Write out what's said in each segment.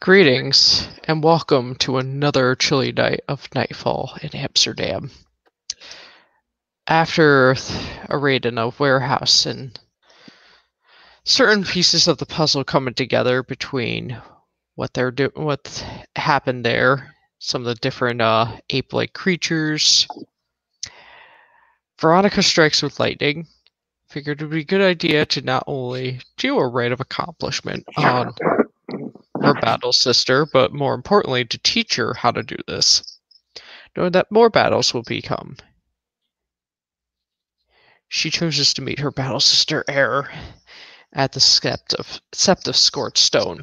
Greetings, and welcome to another chilly night of Nightfall in Amsterdam. After a raid in a warehouse and certain pieces of the puzzle coming together between what happened there, some of the different ape-like creatures, Veronica strikes with lightning. Figured it would be a good idea to not only do a rite of accomplishment on her battle sister, but more importantly, to teach her how to do this, knowing that more battles will become. She chooses to meet her battle sister Error at the Sept of Scorched Stone.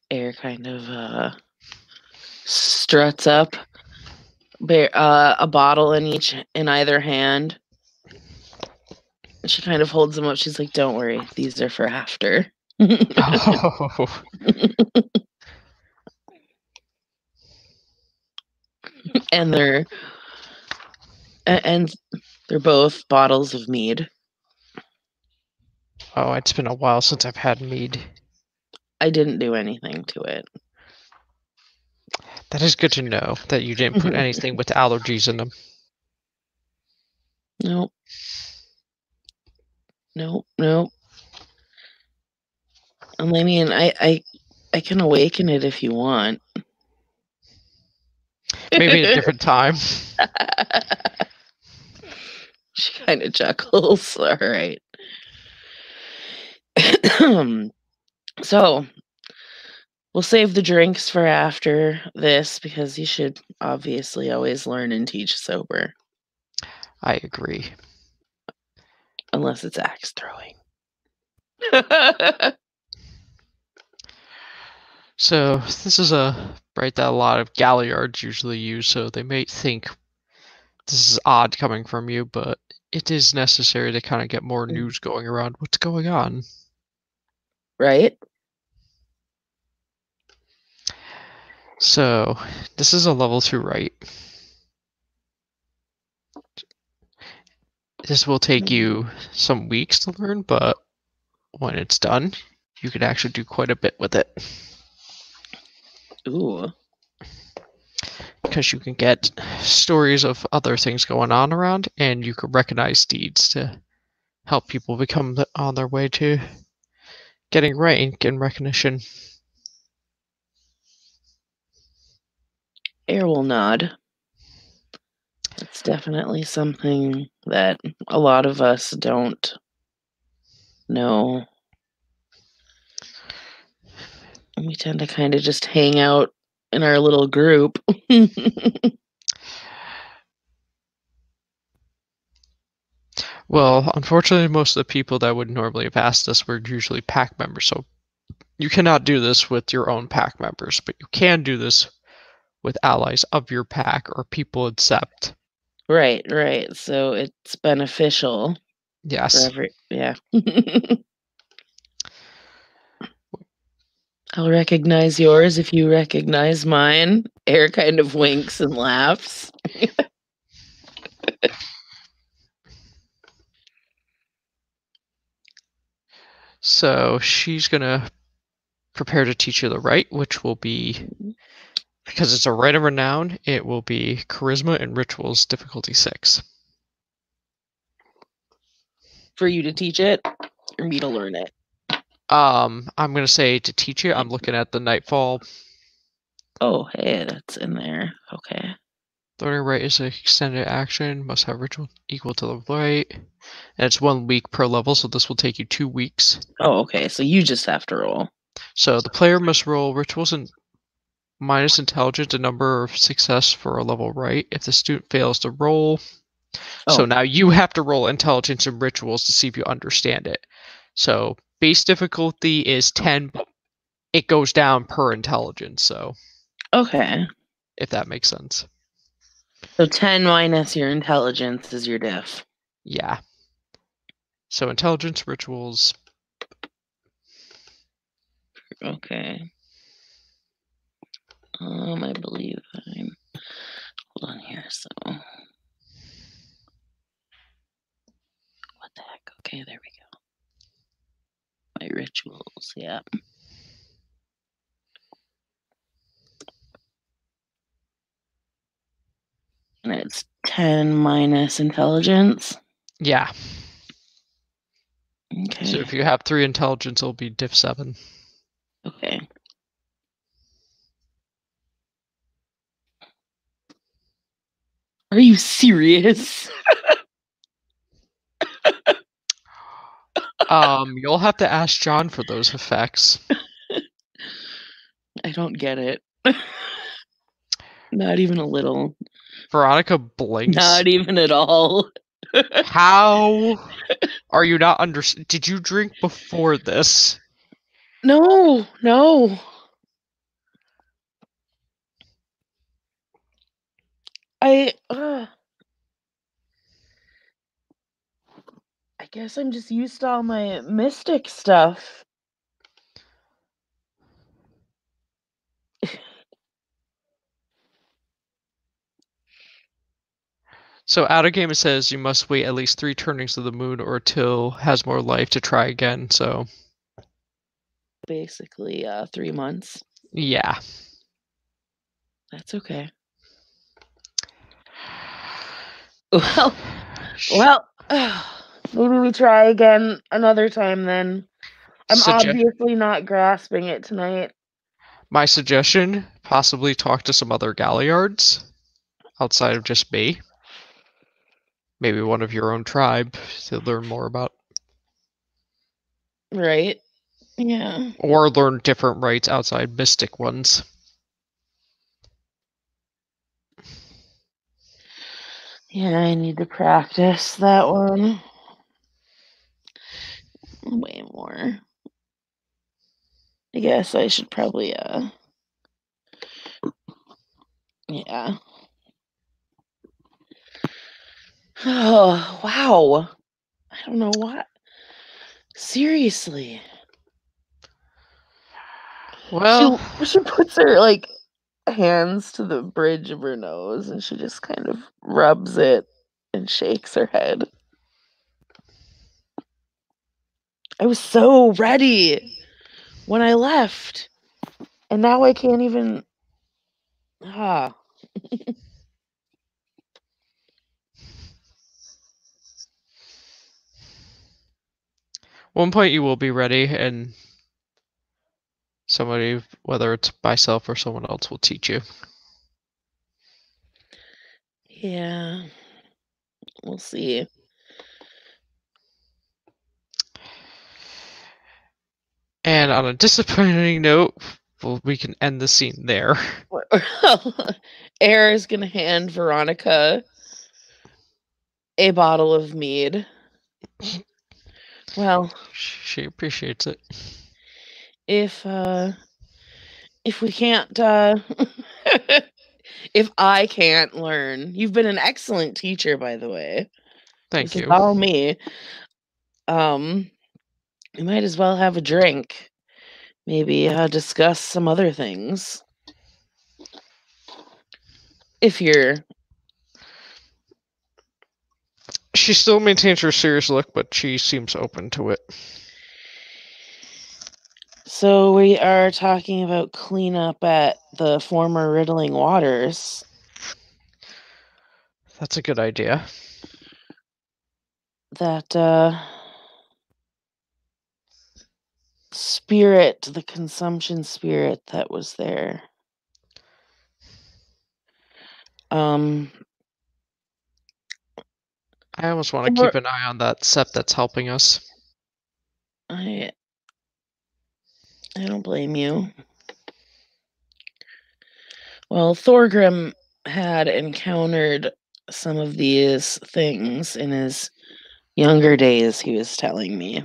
Air kind of struts up, a bottle in either hand. She kind of holds them up. She's like, "Don't worry, these are for after." Oh. and they're both bottles of mead. Oh, it's been a while since I've had mead. I didn't do anything to it. That is good to know that you didn't put anything with allergies in them. Nope. I mean, I can awaken it if you want. Maybe at a different time. She kind of chuckles. All right. So, we'll save the drinks for after this because you should obviously always learn and teach sober. I agree. Unless it's axe throwing. So, this is a rite that a lot of galliards usually use, so they may think this is odd coming from you, but it is necessary to kind of get more news going around what's going on. Right? So, this is a level 2 rite. This will take you some weeks to learn, but when it's done, you can actually do quite a bit with it. Ooh. Because you can get stories of other things going on around, and you can recognize deeds to help people become on their way to getting rank and recognition. Air will nod. It's definitely something that a lot of us don't know. We tend to kind of just hang out in our little group. Well, unfortunately, most of the people that would normally have asked us were usually pack members, so you cannot do this with your own pack members, but you can do this with allies of your pack or people in Sept. Right. So it's beneficial. Yes. Yeah. I'll recognize yours if you recognize mine. Air kind of winks and laughs. So she's going to prepare to teach you the rite, which will be, because it's a rite of renown, it will be Charisma and Rituals difficulty 6. For you to teach it, or me to learn it? I'm going to say to teach you, I'm looking at the Nightfall. Oh, hey, that's in there. Okay. Learning rite is an extended action, must have ritual equal to the rite, and it's 1 week per level, so this will take you 2 weeks. Oh, okay, so you just have to roll. So the player must roll rituals and minus intelligence, a number of success for a level rite. If the student fails to roll, so now you have to roll intelligence and rituals to see if you understand it. So base difficulty is 10, but it goes down per intelligence, so. Okay. If that makes sense. So 10 minus your intelligence is your diff. Yeah. So intelligence, rituals. Okay. I believe hold on here, so. the heck? Okay, there we go. My rituals, yeah. And it's 10 minus intelligence. Yeah. Okay. So if you have 3 intelligence, it'll be diff 7. Okay. Are you serious? You'll have to ask John for those effects. I don't get it. Not even a little. Veronica blinks. Not even at all. How are you not did you drink before this? No. I guess I'm just used to all my mystic stuff. So out of game it says you must wait at least 3 turnings of the moon or till has more life to try again, so Basically, 3 months. yeah. That's okay. Well, maybe we try again another time then. I'm obviously not grasping it tonight. My suggestion, possibly talk to some other Galliards outside of just me. Maybe one of your own tribe to learn more about. Right. Yeah. Or learn different rites outside mystic ones. Yeah, I need to practice that one. Way more. I guess I should probably, yeah. Oh, wow. I don't know what. Seriously. Well, she puts her, like, hands to the bridge of her nose and she just kind of rubs it and shakes her head. I was so ready when I left. And now I can't even. one point you will be ready, and somebody, whether it's myself or someone else, will teach you. Yeah. We'll see. And on a disappointing note, well, we can end the scene there. Air is going to hand Veronica a bottle of mead. Well, she appreciates it. If we can't, if I can't learn, you've been an excellent teacher, by the way. Thank This you. is all me. We might as well have a drink. Maybe discuss some other things. If you're. She still maintains her serious look, but she seems open to it. So we are talking about cleanup at the former Riddling Waters. That's a good idea. That spirit, the consumption spirit that was there. I almost want to keep an eye on that sept that's helping us. I don't blame you. Well, Thorgrim had encountered some of these things in his younger days, he was telling me.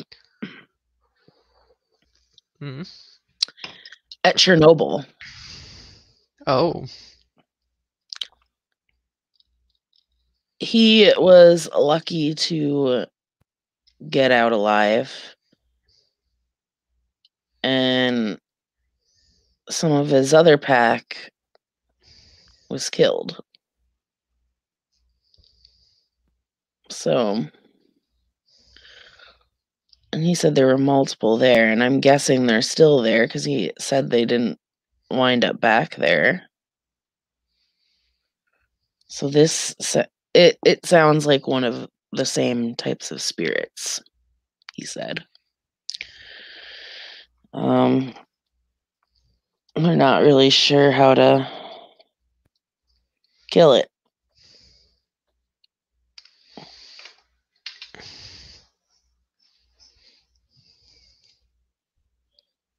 At Chernobyl. Oh. He was lucky to get out alive. And some of his other pack was killed. So And he said there were multiple there, and I'm guessing they're still there because he said they didn't wind up back there. So it sounds like one of the same types of spirits, he said. We're not really sure how to kill it.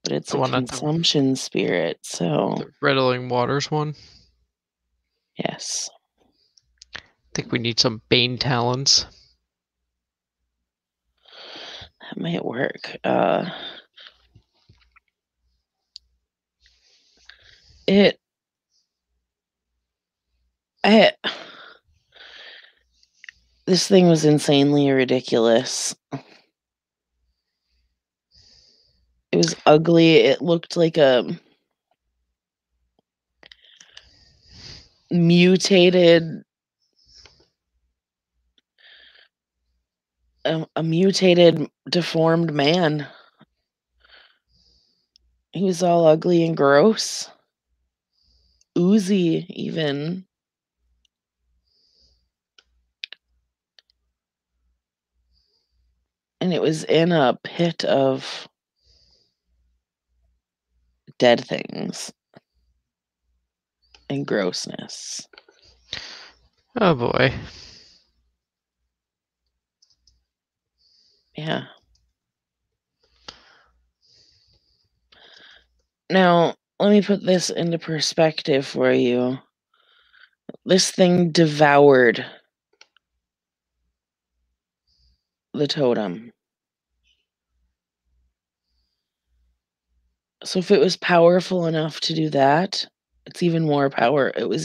But it's a consumption spirit, so... The Riddling Waters one? Yes. I think we need some Bane Talons. That might work. This thing was insanely ridiculous. It was ugly. It looked like a mutated, deformed man. He was all ugly and gross. Oozy, even. And it was in a pit of dead things and grossness. Oh boy. Yeah. Now, let me put this into perspective for you. This thing devoured the totem. So if it was powerful enough to do that, it was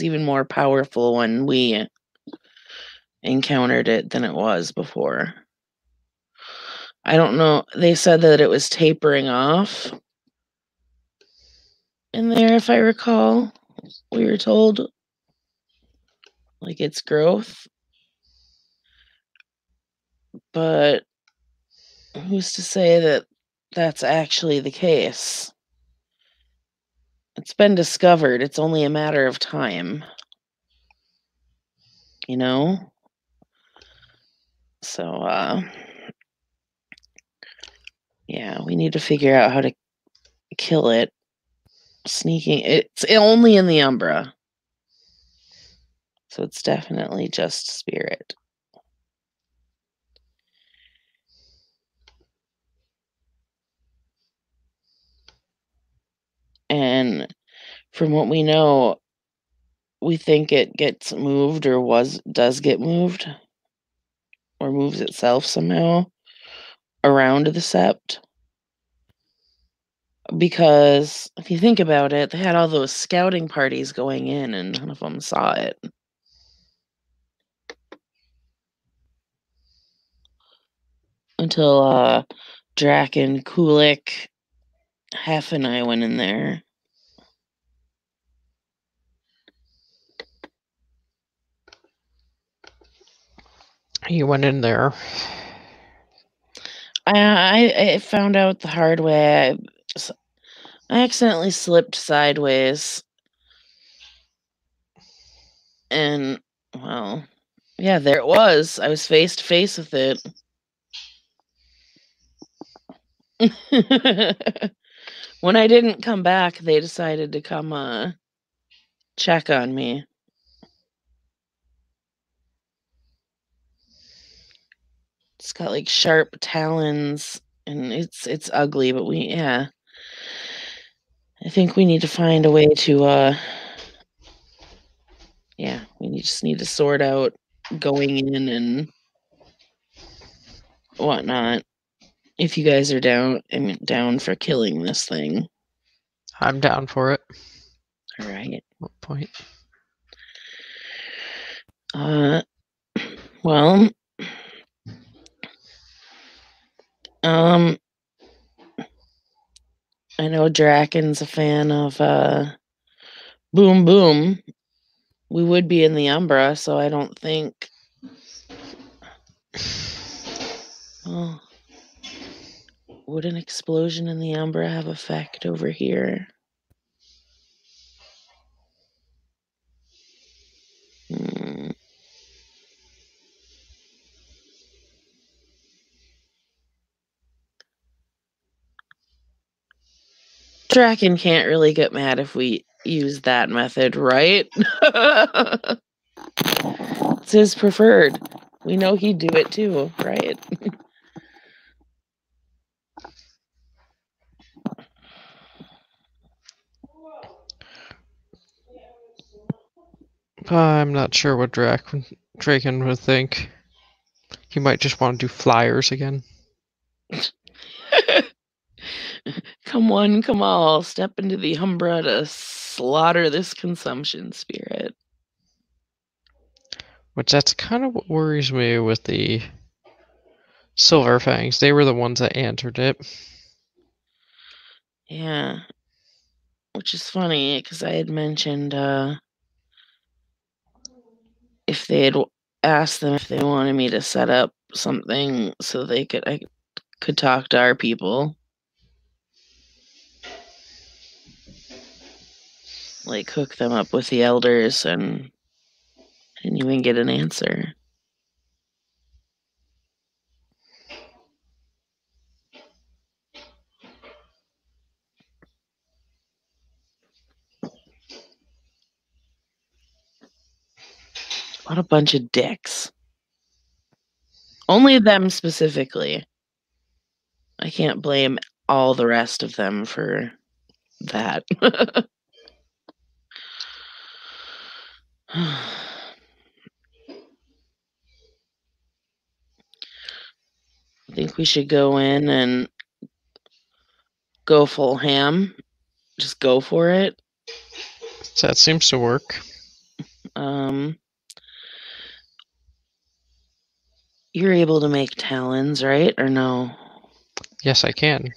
even more powerful when we encountered it than it was before. I don't know. They said that it was tapering off in there, if I recall. We were told, like, its growth. But who's to say that that's actually the case? It's been discovered. It's only a matter of time. You know? So, yeah, we need to figure out how to kill it. Sneaking. It's only in the Umbra. So it's definitely just spirit. And from what we know, we think it gets moved or does get moved or moves itself somehow around the sept. Because if you think about it, they had all those scouting parties going in and none of them saw it. Until Draken, Kulik, Hef and I went in there. You went in there. I found out the hard way. I accidentally slipped sideways. And, well, yeah, there it was. I was face to face with it. When I didn't come back, they decided to come check on me. It's got like sharp talons and it's ugly, but I think we need to find a way to we just need to sort out going in and whatnot. If you guys are down for killing this thing. I'm down for it. All right. What point? Well, I know Draken's a fan of Boom Boom. We would be in the Umbra, so I don't think. Oh, Would an explosion in the Umbra have effect over here? Draken can't really get mad if we use that method, right? It's his preferred. We know he'd do it too, right? I'm not sure what Draken would think. He might just want to do flyers again. Come one, come all, step into the Umbra to slaughter this consumption spirit. Which that's kind of what worries me with the Silver Fangs. They were the ones that answered it. Yeah. Which is funny, because I had mentioned if they had asked them if they wanted me to set up something so I could talk to our people. Like, hook them up with the elders, and I didn't even get an answer. What a bunch of dicks. Only them specifically. I can't blame all the rest of them for that. I think we should go in and go full ham. Just go for it. That seems to work. You're able to make talons, right? Or no? Yes, I can.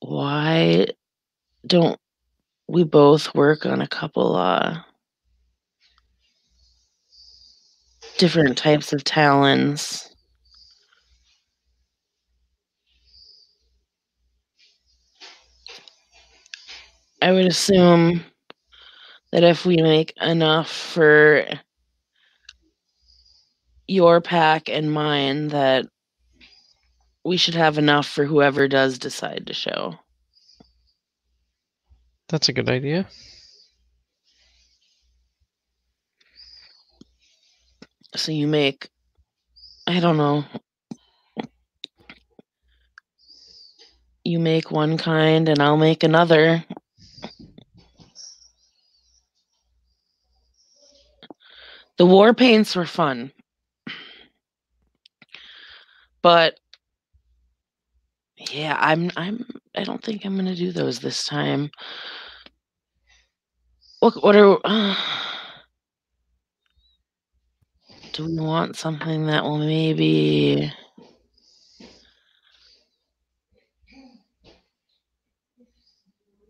Why don't we both work on a couple different types of talons? I would assume that if we make enough for your pack and mine, that we should have enough for whoever does decide to show. That's a good idea. So you make, I don't know, you make one kind and I'll make another. The war paints were fun, but yeah, I don't think I'm gonna do those this time. What are do we want something that will maybe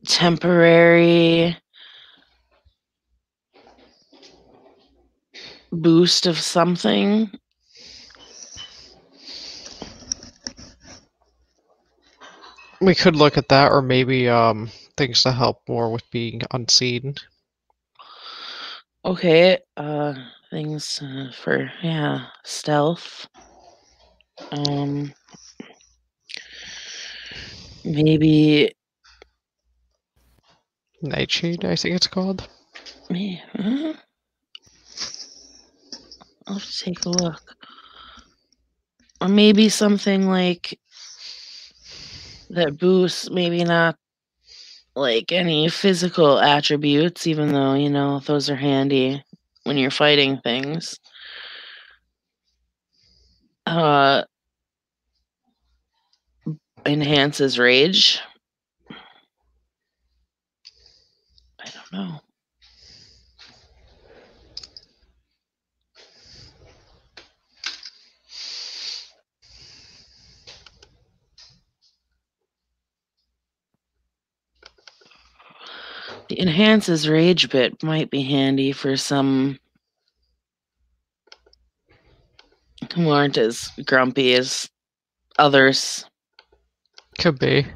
temporary boost of something? We could look at that, or maybe things to help more with being unseen. Okay, things for stealth. Maybe Nightshade, I think it's called. I'll have to take a look. Or maybe something like that boosts, maybe not like any physical attributes, even though, you know, those are handy when you're fighting things. Enhances rage. I don't know. The enhances rage bit might be handy for some who aren't as grumpy as others. Could be.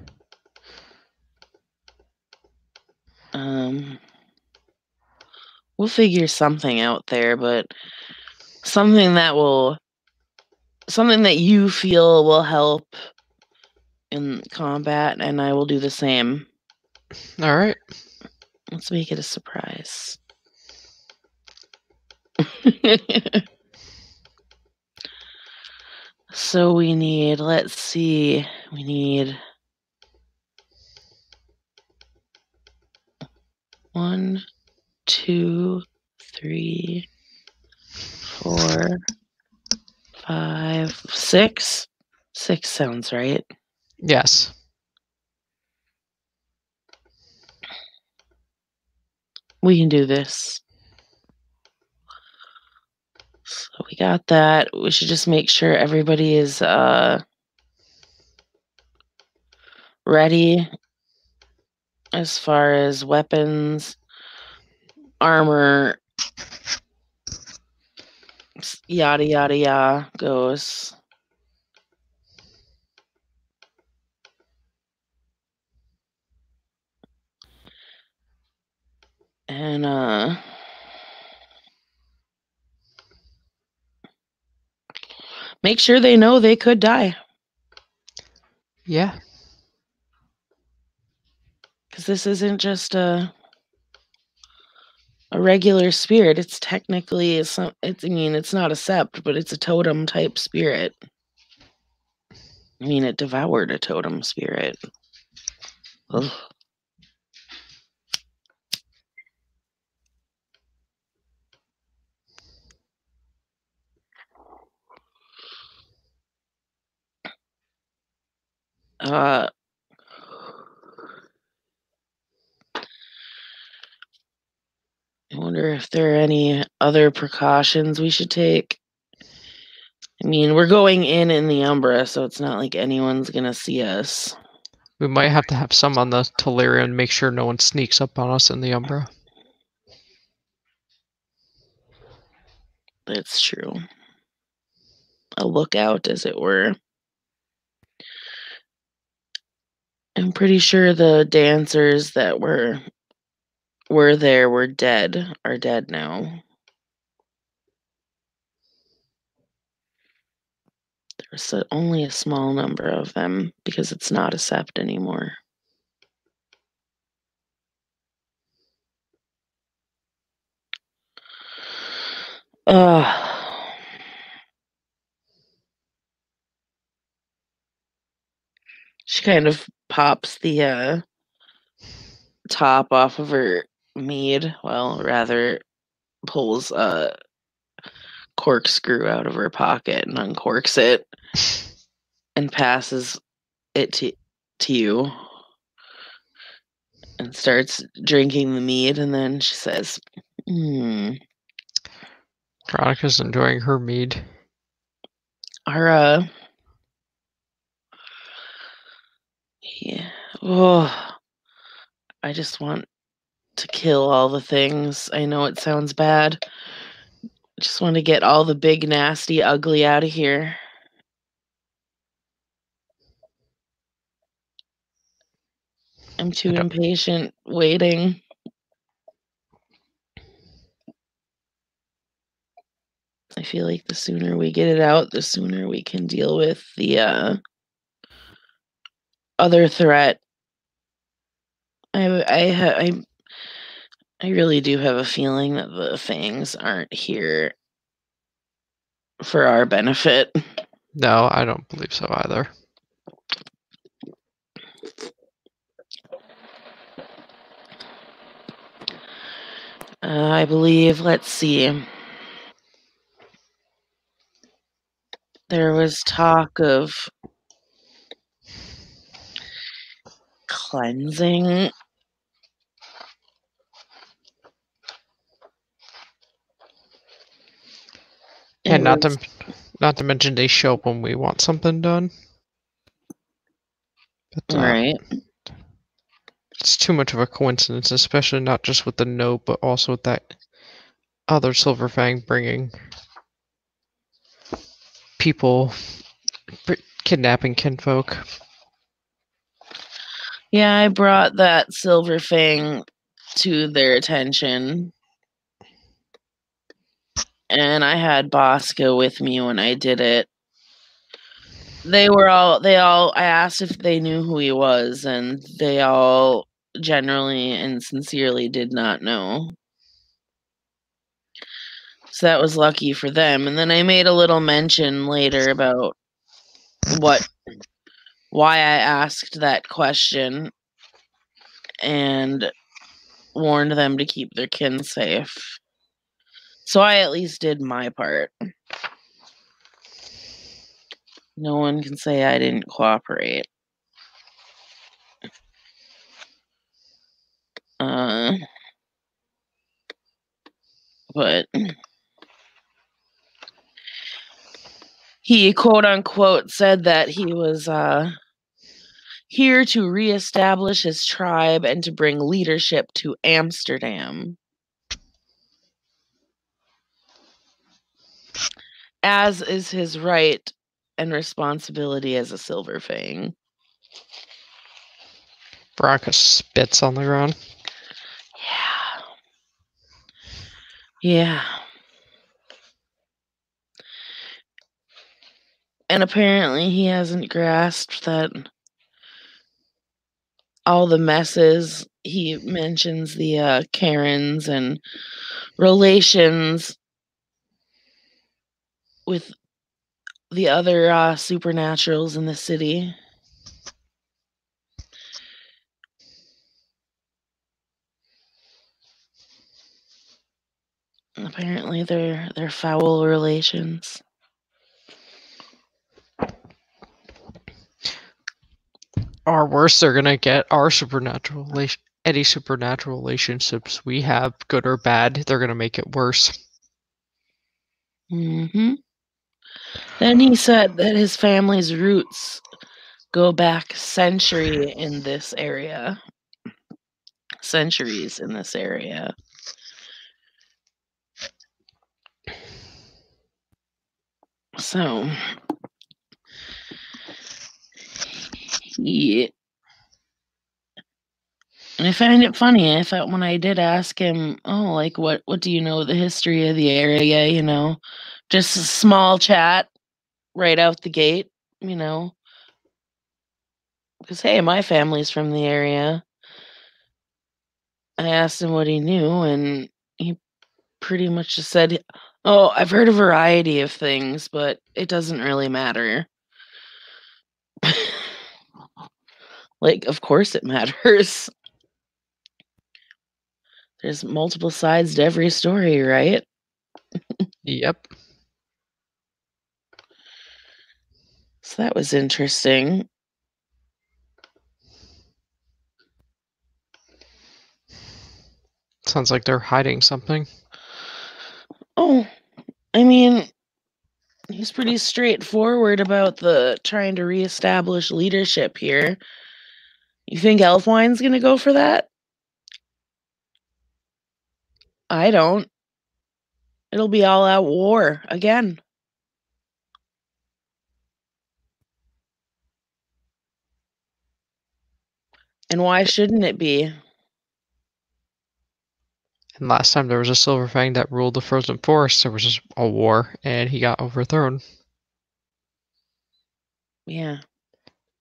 We'll figure something out there, but something that you feel will help in combat, and I will do the same. All right. Let's make it a surprise. So we need, let's see, we need 1, 2, 3, 4, 5, 6. 6 sounds right. Yes. We can do this. So we got that. We should just make sure everybody is ready as far as weapons, armor, yada yada yada goes. And make sure they know they could die. Yeah. Because this isn't just a regular spirit. It's technically it's not a sept, but it's a totem type spirit. I mean, it devoured a totem spirit. Ugh. I wonder if there are any other precautions we should take. I mean, we're going in the Umbra, so it's not like anyone's gonna see us. We might have to have some on the Telerian, make sure no one sneaks up on us in the Umbra. That's true. A lookout, as it were. I'm pretty sure the dancers that were there were dead, are dead now. There's only a small number of them because it's not a sept anymore. She kind of pops the top off of her mead. Well, rather pulls a corkscrew out of her pocket and uncorks it and passes it to you and starts drinking the mead, and then she says, Veronica's enjoying her mead. Yeah. Oh, I just want to kill all the things. I know it sounds bad. I just want to get all the big, nasty, ugly out of here. I'm too impatient waiting. I feel like the sooner we get it out, the sooner we can deal with the other threat. I really do have a feeling that the Fangs aren't here for our benefit. No, I don't believe so either. I believe, let's see. There was talk of cleansing. And not to mention they show up when we want something done. But, right. It's too much of a coincidence, especially not just with the note, but also with that other Silverfang bringing people, kidnapping kinfolk. Yeah, I brought that Silver Fang to their attention. And I had Bosco with me when I did it. I asked if they knew who he was, and they all generally and sincerely did not know. So that was lucky for them. And then I made a little mention later about why I asked that question and warned them to keep their kin safe. So I at least did my part. No one can say I didn't cooperate. But he quote unquote said that he was here to reestablish his tribe and to bring leadership to Amsterdam, as is his right and responsibility as a Silver Fang. Veronica spits on the ground. Yeah. And apparently he hasn't grasped that all the messes. He mentions the Karens and relations with the other supernaturals in the city. Apparently they're foul relations. Or worse, they're gonna get our any supernatural relationships we have, good or bad, they're gonna make it worse. Mm-hmm. Then he said that his family's roots go back centuries in this area. So, yeah. And I find it funny. I thought when I did ask him, oh, like, what do you know the history of the area, just a small chat right out the gate, because, hey, my family's from the area. I asked him what he knew, and he pretty much just said, oh, I've heard a variety of things, but it doesn't really matter. Like, of course it matters. There's multiple sides to every story, right? Yep. So that was interesting. Sounds like they're hiding something. Oh, I mean, he's pretty straightforward about the trying to reestablish leadership here. You think Elfwine's gonna go for that? I don't. It'll be all out war again. And why shouldn't it be? And last time there was a Silver Fang that ruled the Frozen Forest, there was a war, and he got overthrown. Yeah.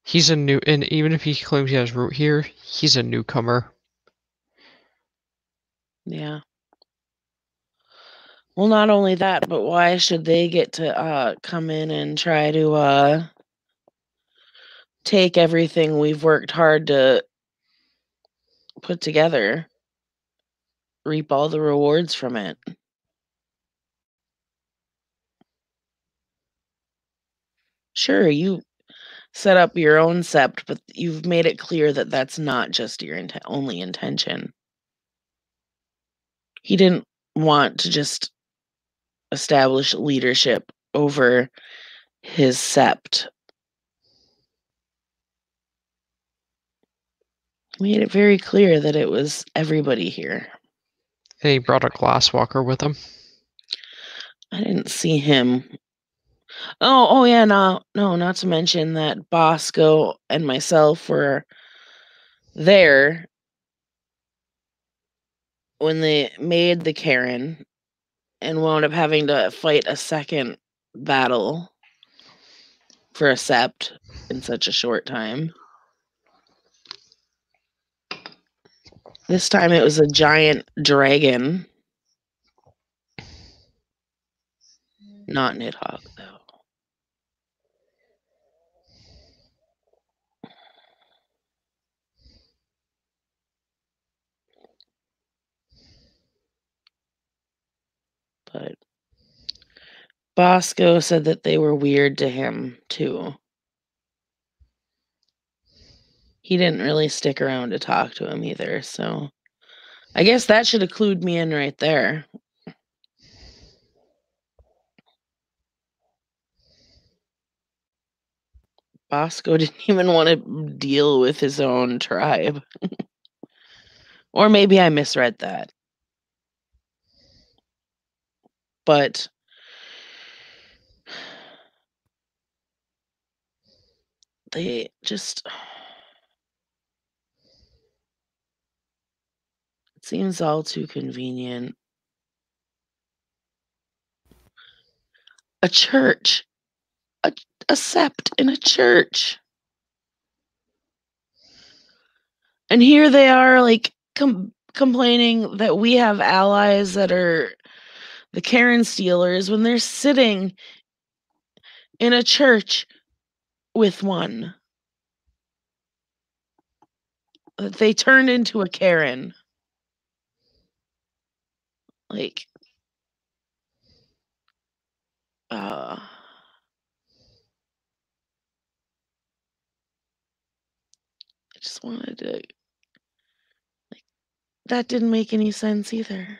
He's and even if he claims he has root here, he's a newcomer. Yeah. Well, not only that, but why should they get to come in and try to take everything we've worked hard to put together, reap all the rewards from it? Sure, you set up your own sept, but you've made it clear that that's not just your only intention. He didn't want to just establish leadership over his sept. He made it very clear that it was everybody here. And he brought a glasswalker with him. I didn't see him. Oh yeah, no, not to mention that Bosco and myself were there when they made the Karen and wound up having to fight a second battle for a sept in such a short time. This time it was a giant dragon. Not Nidhogg, though. But Bosco said that they were weird to him, too. He didn't really stick around to talk to him either, so I guess that should have clued me in right there. Bosco didn't even want to deal with his own tribe. Or maybe I misread that. But they just... It seems all too convenient. A church. A sept in a church. And here they are, like, complaining that we have allies that are the Karen stealers when they're sitting in a church with one. They turned into a Karen. Like, I just wanted to, like, that didn't make any sense either.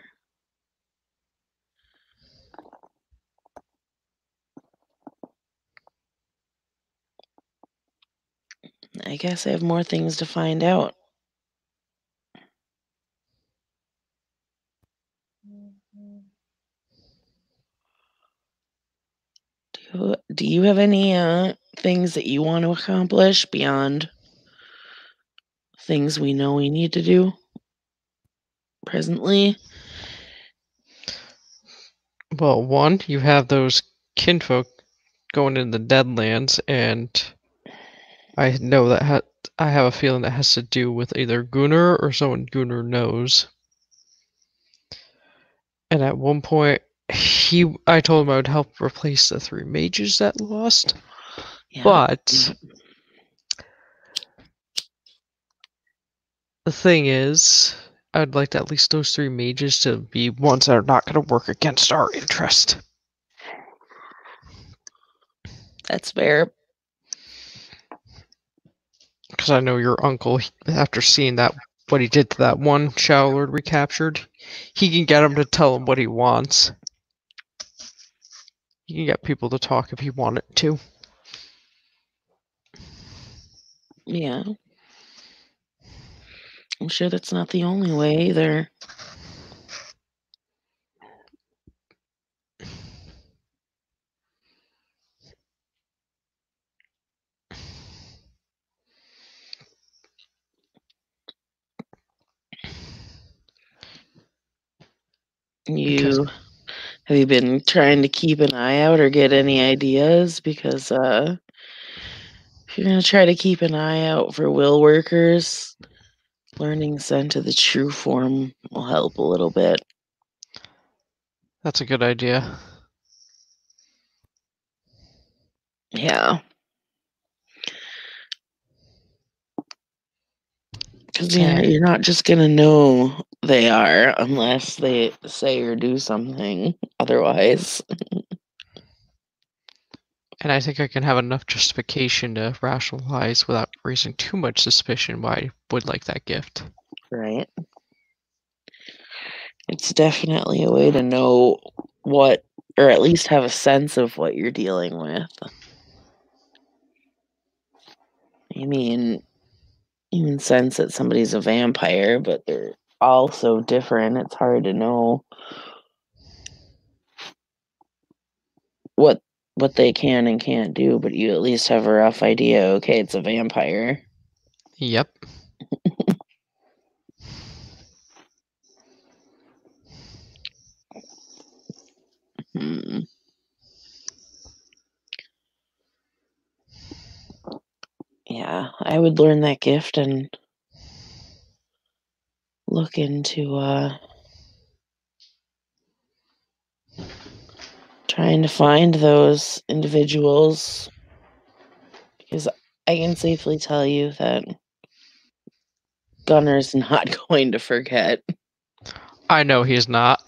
I guess I have more things to find out. Do you have any things that you want to accomplish beyond things we know we need to do presently? Well, one, you have those kinfolk going in the Deadlands, and I know that I have a feeling that has to do with either Gunnar or someone Gunnar knows. And at one point, I told him I would help replace the 3 mages that lost. Yeah. But the thing is, I'd like at least those 3 mages to be ones that are not going to work against our interest. That's fair. Because I know your uncle, after seeing that, what he did to that one Shadow Lord recaptured, he can get him to tell him what he wants. He can get people to talk if he wanted to. Yeah. I'm sure that's not the only way either. Have you been trying to keep an eye out or get any ideas? Because if you're gonna try to keep an eye out for will workers, learning scent of the true form will help a little bit. That's a good idea. Yeah. Because you're not just gonna know they are unless they say or do something otherwise. And I think I can have enough justification to rationalize without raising too much suspicion why I would like that gift. Right. It's definitely a way to know what, or at least have a sense of what you're dealing with. I mean, you can sense that somebody's a vampire, but they're all so different. It's hard to know what what they can and can't do, but you at least have a rough idea. Okay, it's a vampire. Yep. Yeah, I would learn that gift and look into trying to find those individuals, because I can safely tell you that Gunner's not going to forget. I know he's not.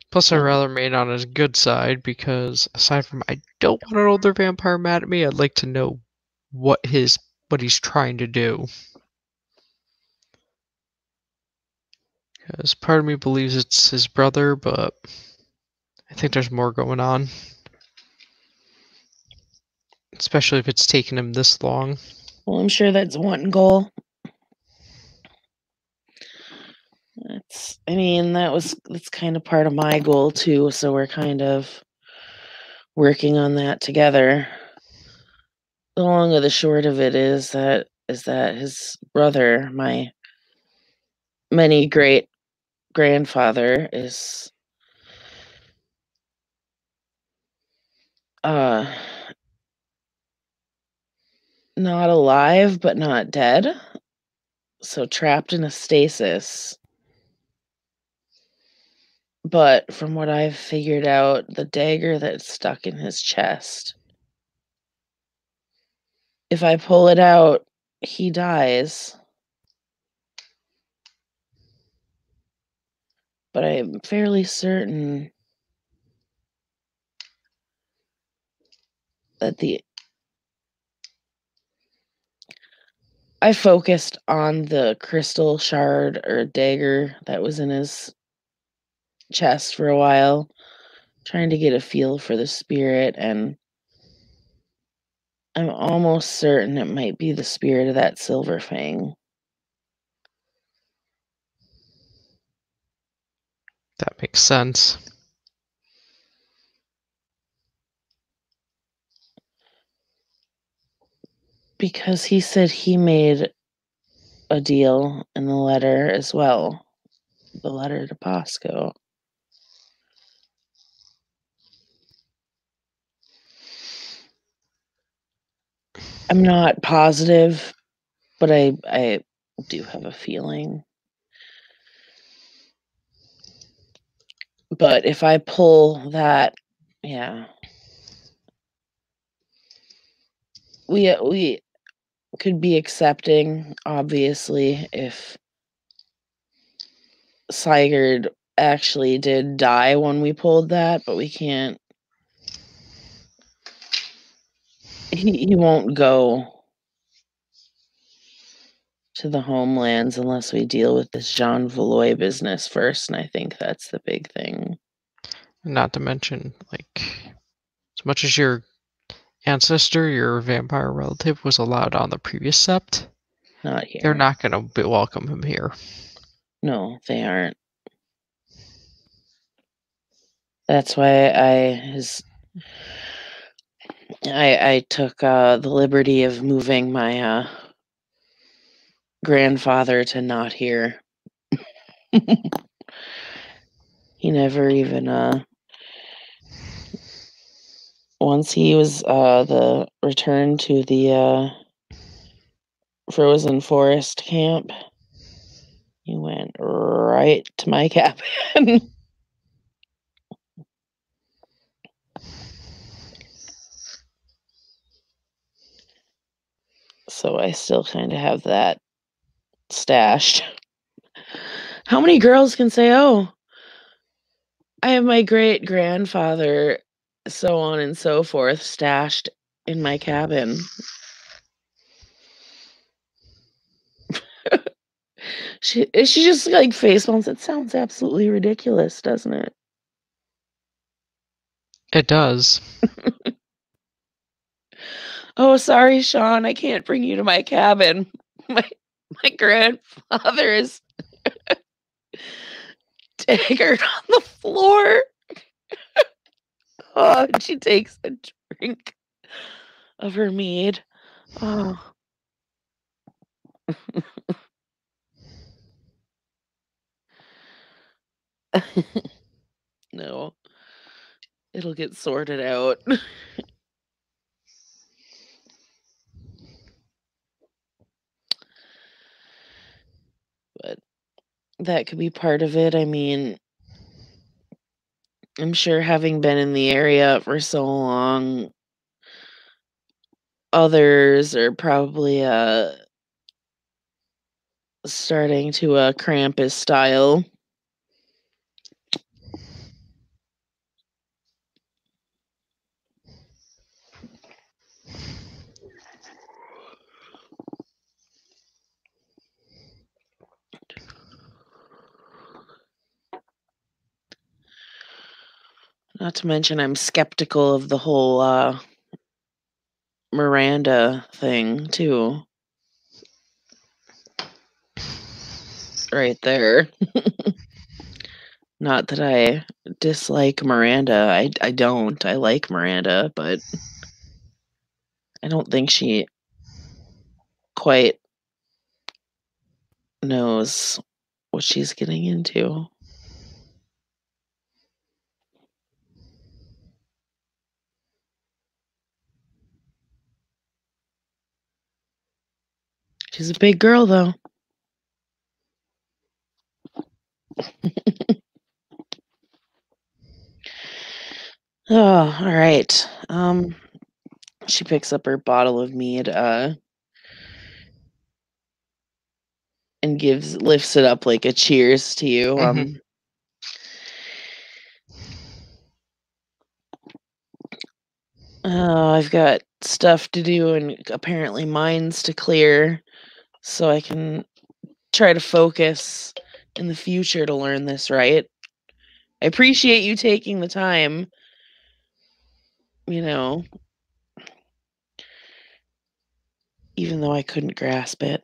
Plus, I'd rather remain on his good side because, aside from I don't want an older vampire mad at me, I'd like to know what he's trying to do. Because part of me believes it's his brother, but I think there's more going on. Especially if it's taken him this long. Well, I'm sure that's one goal. That's kind of part of my goal too, so we're kind of working on that together. The long of the short of it is that his brother, my many great grandfather, is not alive but not dead, so trapped in a stasis. But from what I've figured out, the dagger that's stuck in his chest, if I pull it out, he dies. But I'm fairly certain that I focused on the crystal shard or dagger that was in his chest for a while, trying to get a feel for the spirit, and I'm almost certain it might be the spirit of that Silver Fang. That makes sense. Because he said he made a deal in the letter as well. The letter to Pasco. I'm not positive, but I do have a feeling. But if I pull that, yeah. We could be accepting, obviously, if Sigurd actually did die when we pulled that, but we can't. He won't go to the homelands unless we deal with this Jean Valois business first, and I think that's the big thing. Not to mention, like, as much as your ancestor, your vampire relative, was allowed on the previous sept, Not here. They're not going to welcome him here. No, they aren't. That's why I took the liberty of moving my grandfather to not here. He never even once he was the return to the frozen forest camp, he went right to my cabin. So I still kind of have that stashed. How many girls can say, oh, I have my great grandfather, so on and so forth, stashed in my cabin? She just like face palms. It sounds absolutely ridiculous, doesn't it? It does. Oh, sorry, Sean, I can't bring you to my cabin. My grandfather is staggered on the floor. Oh, and she takes a drink of her mead. Oh. No. It'll get sorted out. But that could be part of it. I mean, I'm sure having been in the area for so long, others are probably starting to cramp his style. Not to mention, I'm skeptical of the whole Miranda thing, too. Right there. Not that I dislike Miranda. I don't. I like Miranda, but I don't think she quite knows what she's getting into. She's a big girl, though. Oh, all right. She picks up her bottle of mead, and lifts it up like a cheers to you. Mm-hmm. I've got stuff to do and apparently minds to clear, so I can try to focus in the future to learn this right. I appreciate you taking the time, even though I couldn't grasp it.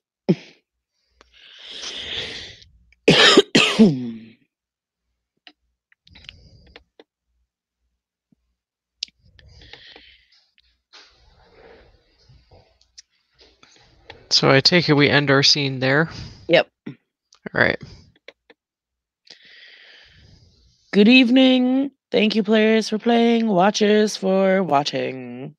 So I take it we end our scene there? Yep. All right. Good evening. Thank you, players, for playing. Watchers for watching.